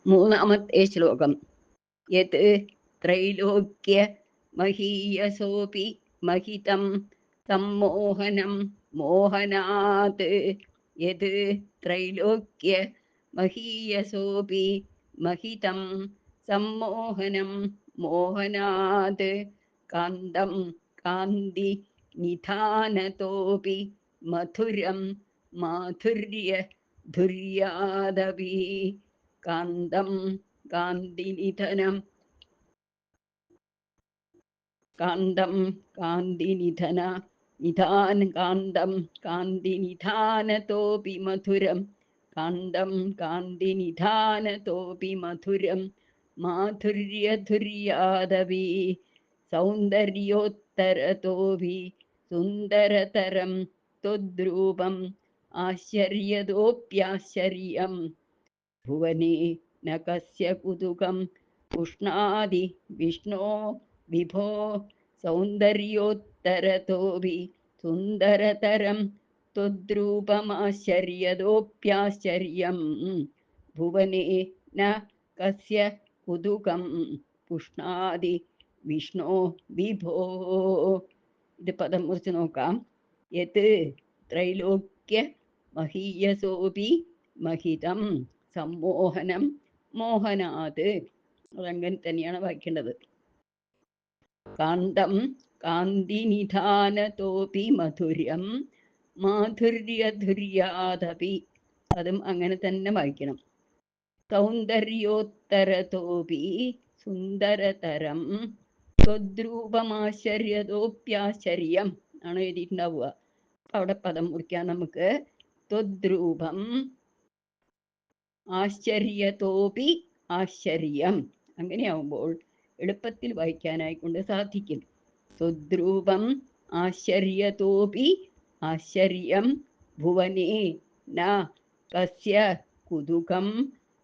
മൂന്നാമത്തെ ശ്ലോകം. യത് ത്രൈലോക്യ മഹീയസോപി മഹിതം സമ്മോഹനം മോഹനാത്. യത് ത്രൈലോക്യ മഹീയസോപി മഹിതം സമ്മോഹനം മോഹനാത്. കാന്തം കാന്തി നിധാനതോപി മധുരം മാധുര്യ ധുര്യാദപി. കാന്തം കാന്തിനിധനം കാന്തം കാന്തിനിധന കാന്തം കാന്തിനിധാനതോപി മധുരം. കാന്തം കാന്തിനിധാനതോപി മധുരം മാധുര്യധുര്യാദപി. സൗന്ദര്യോത്തരതോപി സുന്ദരതരം ത്വദ്രൂപം ആശ്ചര്യതോപ്യാശ്ചര്യം. ഭുവനേ ന കസ്യ കുതുകം ഉഷ്ണാദി വിഷ്ണോ വിഭോ. സൗന്ദര്യോത്തരതോപി സുന്ദരതരം ത്വദ്രൂപമാശ്ചര്യതോപ്യാശ്ചര്യം. ഭുവനേ ന കസ്യ കുതുകം പുഷ്ണാദി വിഷ്ണോ വിഭോ. ഇത് പദം മുറിച്ച് നോക്കാം. യത് ത്രൈലോക്യ മഹീയസോപി മഹിതം സമ്മോഹനം മോഹനാത്. അതങ്ങനെ തന്നെയാണ് വായിക്കേണ്ടത്. കാന്തം കാന്തിനിധാനതോപി മധുര്യം മാധുര്യധുര്യാദപി. അതും അങ്ങനെ തന്നെ വായിക്കണം. സൗന്ദര്യോത്തരതോപി സുന്ദരതരം ത്വദ്രൂപമാശ്ചര്യതോപ്യാശ്ചര്യം ആണ് എഴുതിയിട്ടുണ്ടാവുക. അവിടെ പദം മുറിക്കാൻ നമുക്ക്. ത്വദ്രൂപം ആശ്ചര്യതോപി ആശ്ചര്യം. അങ്ങനെയാവുമ്പോൾ എളുപ്പത്തിൽ വായിക്കാനായിക്കൊണ്ട് സാധിക്കും. ത്വദ്രൂപം ആശ്ചര്യതോപി ആശ്ചര്യം. ഭുവനേ ന കസ്യ കുതുകം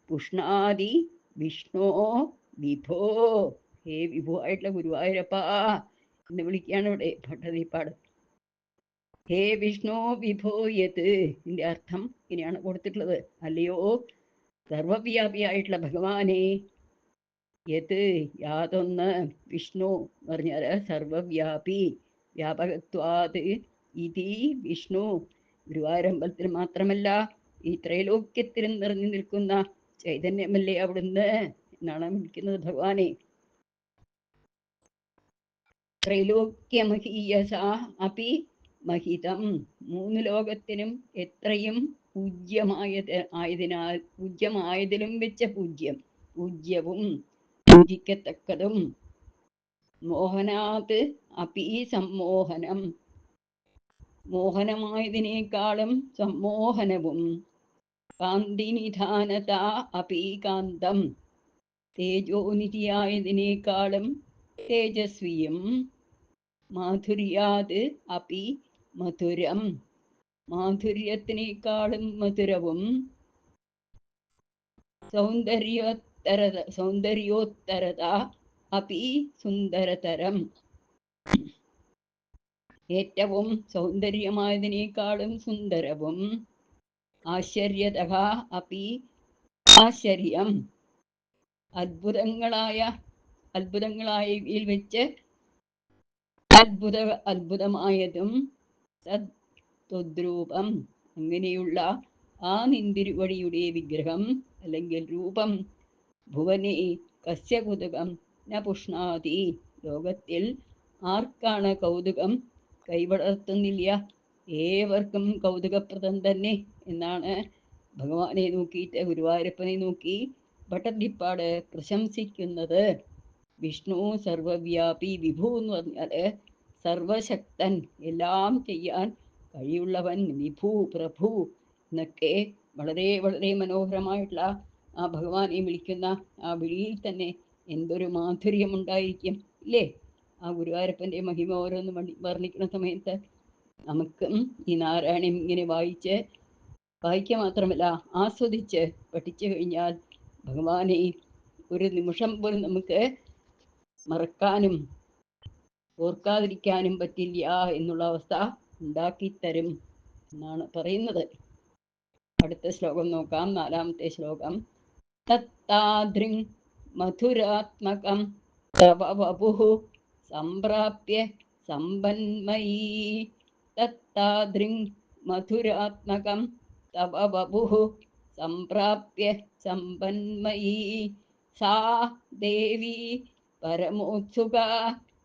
പുഷ്ണാദി വിഷ്ണോ വിഭോ. ഹേ വിഭോ ആയിട്ടുള്ള ഗുരുവായൂരപ്പാ എന്ന് വിളിക്കുകയാണ് ഇവിടെ ഭട്ടതിരിപ്പാട്. ഹേ വിഷ്ണു വിഭോ യത്. ഇതിന്റെ അർത്ഥം ഇങ്ങനെയാണ് കൊടുത്തിട്ടുള്ളത്. അല്ലയോ സർവവ്യാപിയായിട്ടുള്ള ഭഗവാനെ. യത് യാതൊന്ന്. വിഷ്ണു എന്ന് പറഞ്ഞാൽ സർവവ്യാപി വ്യാപകത്വാത്. ഇതി വിഷ്ണു ഗുരുവായൂരമ്പലത്തിൽ മാത്രമല്ല ഈ ത്രൈലോക്യത്തിലും നിറഞ്ഞു നിൽക്കുന്ന ചൈതന്യമല്ലേ അവിടുന്ന് എന്നാണ് വിളിക്കുന്നത് ഭഗവാനെ. ത്രൈലോക്യമഹീയസ അപി മഹിതം. മൂന്ന് ലോകത്തിനും എത്രയും പൂജ്യമായതിലും വെച്ച പൂജ്യം, പൂജ്യവും പൂജിക്കത്തക്കതും. മോഹനാത് അപി സമ്മോഹനം. മോഹനമായതിനേക്കാളും സമ്മോഹനവും. കാന്തിനിധാനത അപി കാന്തം. തേജോനിധിയായതിനേക്കാളും തേജസ്വിയും. മാധുര്യാത് അപി മധുരം. മാധുര്യത്തിനേക്കാളും മധുരവും. സൗന്ദര്യോത്തരത അപി സുന്ദരതരം. ഏറ്റവും സൗന്ദര്യമായതിനേക്കാളും സുന്ദരവും. ആശ്ചര്യതഃ അപി ആശ്ചര്യം. അത്ഭുതങ്ങളായവയിൽ വെച്ച് അത്ഭുതമായതും. ത്വദ്രൂപം അങ്ങനെയുള്ള ആ നിന്തിരുവടിയുടെ വിഗ്രഹം അല്ലെങ്കിൽ രൂപം. ഭുവനേ കസ്യ കുതുകം ന പുഷ്ണാതി. ലോകത്തിൽ ആർക്കാണ് കൗതുകം കൈവളർത്തുന്നില്ല? ഏവർക്കും കൗതുകപ്രദം തന്നെ എന്നാണ് ഭഗവാനെ നോക്കിയിട്ട്, ഗുരുവായൂരപ്പനെ നോക്കി ഭട്ടതിരിപ്പാട് പ്രശംസിക്കുന്നത്. വിഷ്ണു സർവവ്യാപി. വിഭു എന്ന് പറഞ്ഞാൽ സർവശക്തൻ, എല്ലാം ചെയ്യാൻ കഴിയുള്ളവൻ. വിഭു പ്രഭു എന്നൊക്കെ വളരെ വളരെ മനോഹരമായിട്ടുള്ള ആ ഭഗവാനെ വിളിക്കുന്ന ആ വിളിയിൽ തന്നെ എന്തൊരു മാധുര്യമുണ്ടായിരിക്കും ഇല്ലേ? ആ ഗുരുവായൂരപ്പൻ്റെ മഹിമ ഓരോന്ന് വർണ്ണിക്കുന്ന സമയത്ത് നമുക്കും ഈ നാരായണീയം ഇങ്ങനെ വായിക്കുക മാത്രമല്ല ആസ്വദിച്ച് പഠിച്ചു കഴിഞ്ഞാൽ ഭഗവാനെ ഒരു നിമിഷം പോലും നമുക്ക് മറക്കാനും ഓർക്കാതിരിക്കാനും പറ്റില്ല എന്നുള്ള അവസ്ഥ ഉണ്ടാക്കിത്തരും എന്നാണ് പറയുന്നത്. അടുത്ത ശ്ലോകം നോക്കാം. 4-ാമത്തെ ശ്ലോകം. തത്താദൃങ് മധുരാത്മകം തവ വപുഃ സംപ്രാപ്യ സമ്പന്മയീ. തത്താദൃങ് മധുരാത്മകം തവ വപുഃ സംപ്രാപ്യ സമ്പന്മയീ. സാ ദേവി പരമോത്സുകാ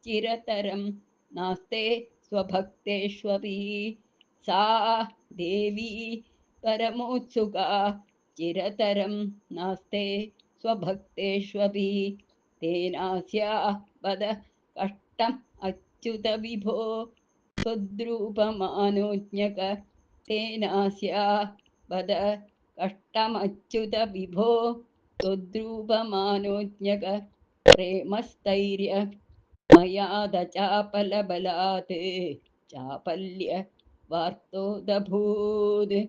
ചിരതരം നാസ്തേ സ്വഭക്തേഷ്വപി. സാ ദേവി പരമോത്സുകാ ചിരതരം നാസ്തേ സ്വഭക്തേഷ്വപി. തേനാസ്യാ വദ കഷ്ടം അച്യുത വിഭോ ത്വദ്രൂപമാനോജ്ഞക. തേനാസ്യാ വദ കഷ്ടമച്യുത വിഭോ ത്വദ്രൂപമാനോജ്ഞക. പ്രേമസ്ഥൈര്യ മയാദ ചാപലബലാത് ചാപല്യ വാർത്തോദഭൂത്.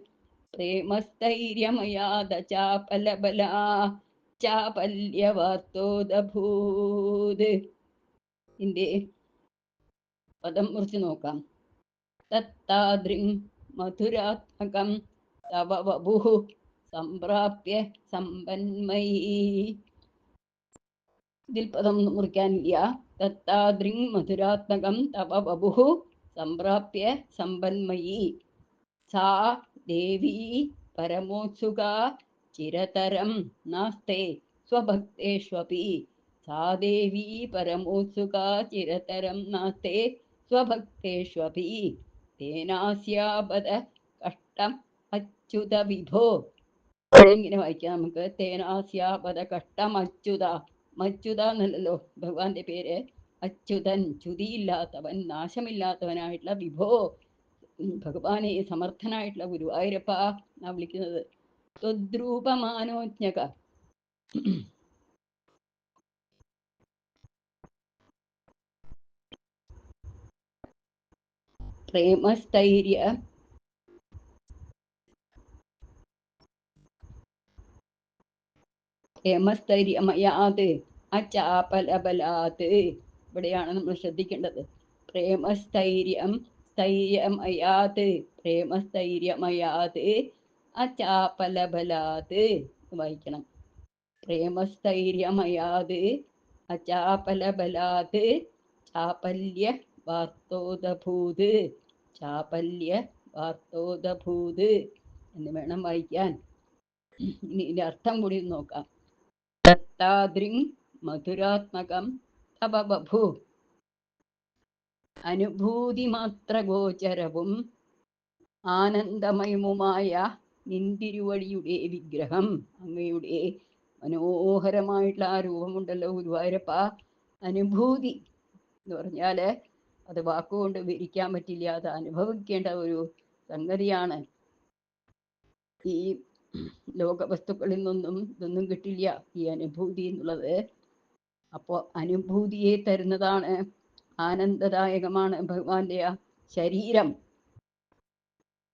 പ്രേമസ്ഥൈര്യമയാദ ചാപലബലാ ചാപല്യവാർത്തോദഭൂത്. ഇതിന്റെ പദം കുറിച്ച് നോക്കാം. തത്താദൃങ് മധുരാത്മകം തവ വപുഃ സംപ്രാപ്യ സമ്പന്മയീ. ഇതിൽ പദം മുറിക്കാനില്ല. തത്താദൃങ് മധുരാത്മകം തവ വപുഃ സംപ്രാപ്യ സമ്പന്മയീ. സാ ദേവി പരമോത്സുകാ ചിരതരം നാസ്തേ സ്വഭക്തേഷ്വപി. സാ ദേവി പരമോത്സുകാ ചിരതരം നാസ്തേ സ്വഭക്തേഷ്വപി. തേനാസ്യാ വദ കഷ്ടം അച്യുത വിഭോ. ഇങ്ങനെ വായിക്കാം നമുക്ക്. തേനാസ്യാ വദ കഷ്ടം അച്യുത. അച്യുത എന്നല്ലല്ലോ ഭഗവാന്റെ പേര്. അച്യുതൻ, ച്യുതിയില്ലാത്തവൻ, നാശമില്ലാത്തവനായിട്ടുള്ള വിഭോ, ഭഗവാനെ സമർത്ഥനായിട്ടുള്ള ഗുരുവായൂരപ്പ എന്നാ വിളിക്കുന്നത്. ത്വദ്രൂപമാനോജ്ഞക. പ്രേമസ്ഥൈര്യ പ്രേമസ്ഥൈര്യമയാത് അചാപലബലാത്. ഇവിടെയാണ് നമ്മൾ ശ്രദ്ധിക്കേണ്ടത്. പ്രേമസ്ഥൈര്യം സ്ഥൈര്യമയാത്, പ്രേമസ്ഥൈര്യമയാത് അചാപലബലാത് വായിക്കണം. പ്രേമസ്ഥൈര്യമയാത് അചാപലബലാത് ചാപല്യ വാർത്തോദഭൂത്. ചാപല്യ വാർത്തോദഭൂത് എന്ന് വേണം വായിക്കാൻ. ഇനി ഇതിന്റെ അർത്ഥം കൂടി നോക്കാം. തത്താദൃങ് മധുരാത്മകം തവ വപുഃ. അനുഭൂതിമാത്ര ഗോചരവും ആനന്ദമയമുമായ നിന്തിരുവടിയുടെ വിഗ്രഹം, അങ്ങയുടെ മനോഹരമായിട്ടുള്ള ആ രൂപമുണ്ടല്ലോ ഗുരുവായൂരപ്പ. അനുഭൂതി എന്ന് പറഞ്ഞാല് അത് വാക്കുകൊണ്ട് വിവരിക്കാൻ പറ്റില്ല, അത് അനുഭവിക്കേണ്ട ഒരു സംഗതിയാണ്. ഈ ലോകവസ്തുക്കളിൽ നിന്നൊന്നും ഇതൊന്നും കിട്ടില്ല ഈ അനുഭൂതി എന്നുള്ളത്. അപ്പോൾ അനുഭൂതിയെ തരുന്നതാണ്, ആനന്ദദായകമാണ് ഭഗവാന്റെ ആ ശരീരം.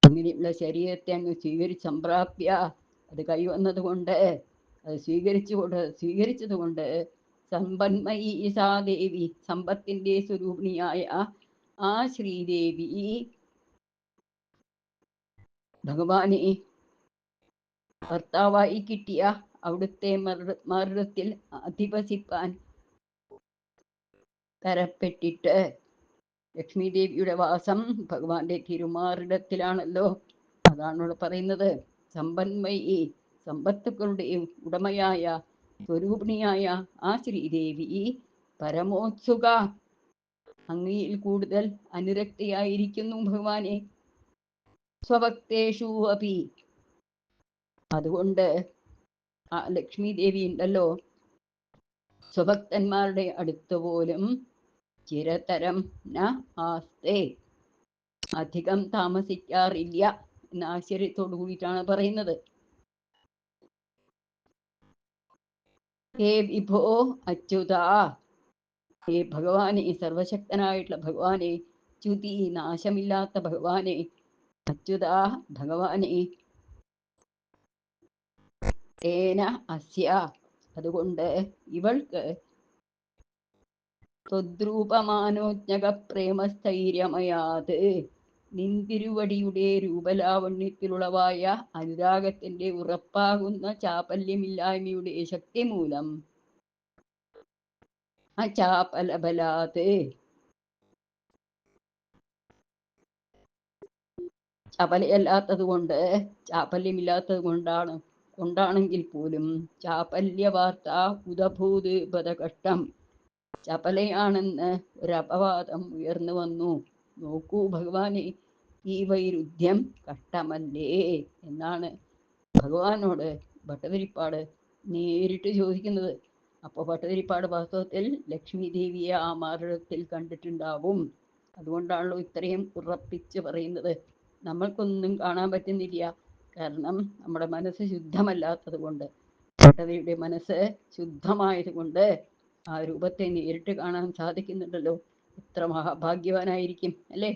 അങ്ങനെയുള്ള ശരീരത്തെ അങ്ങ് സംപ്രാപ്യ, അത് കൈവന്നത് കൊണ്ട്, അത് സ്വീകരിച്ചത് കൊണ്ട് സമ്പന്മയി സാ ദേവി, സമ്പത്തിന്റെ സ്വരൂപിണിയായ ആ ശ്രീദേവി ഭഗവാനെ ഭർത്താവായി കിട്ടിയ അവിടുത്തെ മാർഗത്തിൽ അധിവസിപ്പാൻ തരപ്പെട്ടിട്ട്, ലക്ഷ്മി ദേവിയുടെ വാസം ഭഗവാന്റെ തിരുമാറിടത്തിലാണല്ലോ. അതാണ് ഇവിടെ പറയുന്നത്. സമ്പന്മയി, സമ്പത്തുക്കളുടെയും ഉടമയായ സ്വരൂപിണിയായ ആ ശ്രീദേവി പരമോത്സുക, അങ്ങയിൽ കൂടുതൽ അനുരക്തിയായിരിക്കുന്നു ഭഗവാനെ. സ്വഭക്തേഷു അപി, അതുകൊണ്ട് ആ ലക്ഷ്മി ദേവി ഉണ്ടല്ലോ, സ്വഭക്തന്മാരുടെ അടുത്ത് പോലും ചിരതരം ന ആസ്തേ, അധികം താമസിക്കാറില്ല എന്ന ആശ്ചര്യത്തോടു കൂടിയിട്ടാണ് പറയുന്നത്. ഹേ വിഭോ അച്യുത, ഹേ ഭഗവാനെ, സർവശക്തനായിട്ടുള്ള ഭഗവാനെ, ച്യുതി നാശമില്ലാത്ത ഭഗവാനെ, അച്യുത ഭഗവാനെ. തേന അസ്യ, അതുകൊണ്ട് ഇവൾക്ക് ത്വദ്രൂപമാനോജ്ഞക പ്രേമസ്ഥൈര്യമയാത്, നിന്തിരുവടിയുടെ രൂപലാവണ്യത്തിലുളവായ അനുരാഗത്തിന്റെ ഉറപ്പാകുന്ന ചാപല്യമില്ലായ്മയുടെ ശക്തി മൂലം അചാപലബലാത് ചപലയല്ലാത്തത് കൊണ്ട്, ചാപല്യമില്ലാത്തത് കൊണ്ടാണെങ്കിൽ പോലും ചാപല്യവാർത്ത ഉദഭൂത് പദകഷ്ടം, ചപലയാണെന്ന് ഒരപവാദം ഉയർന്നു വന്നു. നോക്കൂ ഭഗവാനെ, ഈ വൈരുദ്ധ്യം കഷ്ടമല്ലേ എന്നാണ് ഭഗവാനോട് ഭട്ടതിരിപ്പാട് നേരിട്ട് ചോദിക്കുന്നത്. അപ്പോൾ ഭട്ടതിരിപ്പാട് വാസ്തവത്തിൽ ലക്ഷ്മി ദേവിയെ ആ മാർഗത്തിൽ കണ്ടിട്ടുണ്ടാവും. അതുകൊണ്ടാണല്ലോ ഇത്രയും ഉറപ്പിച്ച് പറയുന്നത്. നമ്മൾക്കൊന്നും കാണാൻ പറ്റുന്നില്ല, കാരണം നമ്മുടെ മനസ്സ് ശുദ്ധമല്ലാത്തത് കൊണ്ട്. ഭട്ടതിരിയുടെ മനസ്സ് ശുദ്ധമായത് കൊണ്ട് ആ രൂപത്തെ നേരിട്ട് കാണാൻ സാധിക്കുന്നുണ്ടല്ലോ. എത്ര മഹാഭാഗ്യവാനായിരിക്കും അല്ലേ?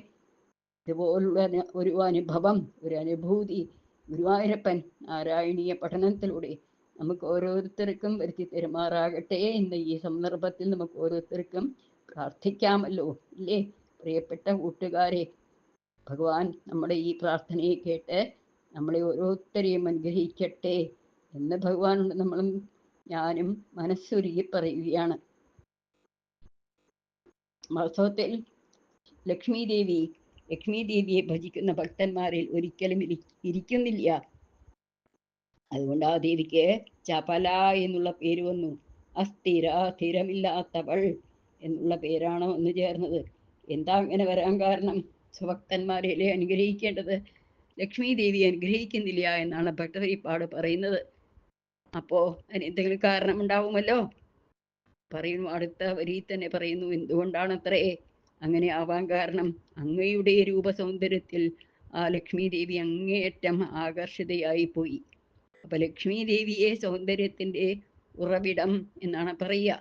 ഇതുപോലുള്ള ഒരു അനുഭവം, ഒരു അനുഭൂതി ഗുരുവായൂരപ്പൻ നാരായണീയ പഠനത്തിലൂടെ നമുക്ക് ഓരോരുത്തർക്കും വരുത്തി തെരുമാറാകട്ടെ എന്ന് ഈ സന്ദർഭത്തിൽ നമുക്ക് ഓരോരുത്തർക്കും പ്രാർത്ഥിക്കാമല്ലോ, ഇല്ലേ? പ്രിയപ്പെട്ട കൂട്ടുകാരെ, ഭഗവാൻ നമ്മുടെ ഈ പ്രാർത്ഥനയെ കേട്ട് നമ്മളെ ഓരോരുത്തരെയും അനുഗ്രഹിക്കട്ടെ എന്ന് ഭഗവാനോട് ഞാനും മനസ്സുരുകി പറയുകയാണ്. വാസ്തവത്തിൽ ലക്ഷ്മി ദേവിയെ ഭജിക്കുന്ന ഭക്തന്മാരിൽ ഒരിക്കലും ഇരിക്കുന്നില്ല. അതുകൊണ്ട് ആ ദേവിക്ക് ചപല എന്നുള്ള പേര് വന്നു. സ്ഥിരമില്ലാത്തവൾ എന്നുള്ള പേരാണോ ഒന്ന് ചേർന്നത്. എന്താ അങ്ങനെ വരാൻ കാരണം? സ്വഭക്തന്മാരെയല്ലേ അനുഗ്രഹിക്കേണ്ടത്. ലക്ഷ്മി ദേവി അനുഗ്രഹിക്കുന്നില്ല എന്നാണ് ഭട്ടതിരിപ്പാട് പറയുന്നത്. അപ്പോ അതിന് എന്തെങ്കിലും കാരണം ഉണ്ടാവുമല്ലോ. പറയുന്നു, അടുത്ത വരിയിൽ തന്നെ പറയുന്നു, എന്തുകൊണ്ടാണത്രേ അങ്ങനെ ആവാൻ കാരണം? അങ്ങയുടെ രൂപസൗന്ദര്യത്തിൽ ആ ലക്ഷ്മി ദേവി അങ്ങേയറ്റം ആകർഷിതയായി പോയി. അപ്പൊ ലക്ഷ്മി ദേവിയെ സൗന്ദര്യത്തിന്റെ ഉറവിടം എന്നാണ് പറയുക.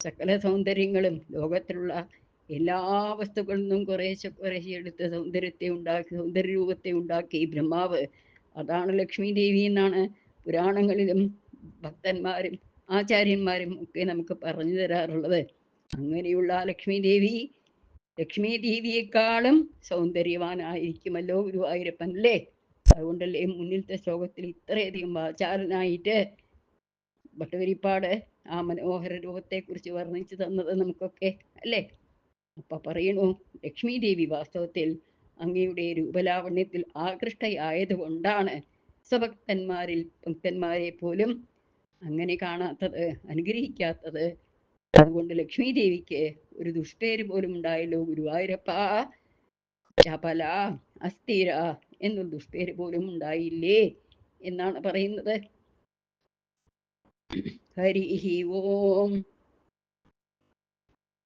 സകല സൗന്ദര്യങ്ങളും ലോകത്തിലുള്ള എല്ലാ വസ്തുക്കളിൽ നിന്നും കുറേശ്ശെ എടുത്ത് സൗന്ദര്യ രൂപത്തെ ഉണ്ടാക്കി ബ്രഹ്മാവ്. അതാണ് ലക്ഷ്മി ദേവി എന്നാണ് പുരാണങ്ങളിലും ഭക്തന്മാരും ആചാര്യന്മാരും ഒക്കെ നമുക്ക് പറഞ്ഞു തരാറുള്ളത്. അങ്ങനെയുള്ള ലക്ഷ്മി ദേവിയെക്കാളും സൗന്ദര്യവാനായിരിക്കുമല്ലോ ഗുരുവായൂരപ്പൻ, അല്ലേ? അതുകൊണ്ടല്ലേ മുന്നിലത്തെ ശ്ലോകത്തിൽ ഇത്രയധികം വാചാലനായിട്ട് ഭട്ടതിരിപ്പാട് ആ മനോഹര രൂപത്തെക്കുറിച്ച് വർണ്ണിച്ചു തന്നത് നമുക്കൊക്കെ, അല്ലേ? അപ്പൊ പറയണു, ലക്ഷ്മി ദേവി വാസ്തവത്തിൽ അങ്ങയുടെ രൂപലാവണ്യത്തിൽ ആകൃഷ്ടയായത് കൊണ്ടാണ് ഭക്തന്മാരെ പോലും അങ്ങനെ കാണാത്തത്, അനുഗ്രഹിക്കാത്തത്. അതുകൊണ്ട് ലക്ഷ്മി ദേവിക്ക് ഒരു ദുഷ്പേര് പോലും ഉണ്ടായല്ലോ ഗുരുവായൂരപ്പ. ചപല, അസ്ഥിര എന്നൊരു ദുഷ്പേര് പോലും ഉണ്ടായില്ലേ എന്നാണ് പറയുന്നത്. ഹരി ഓം.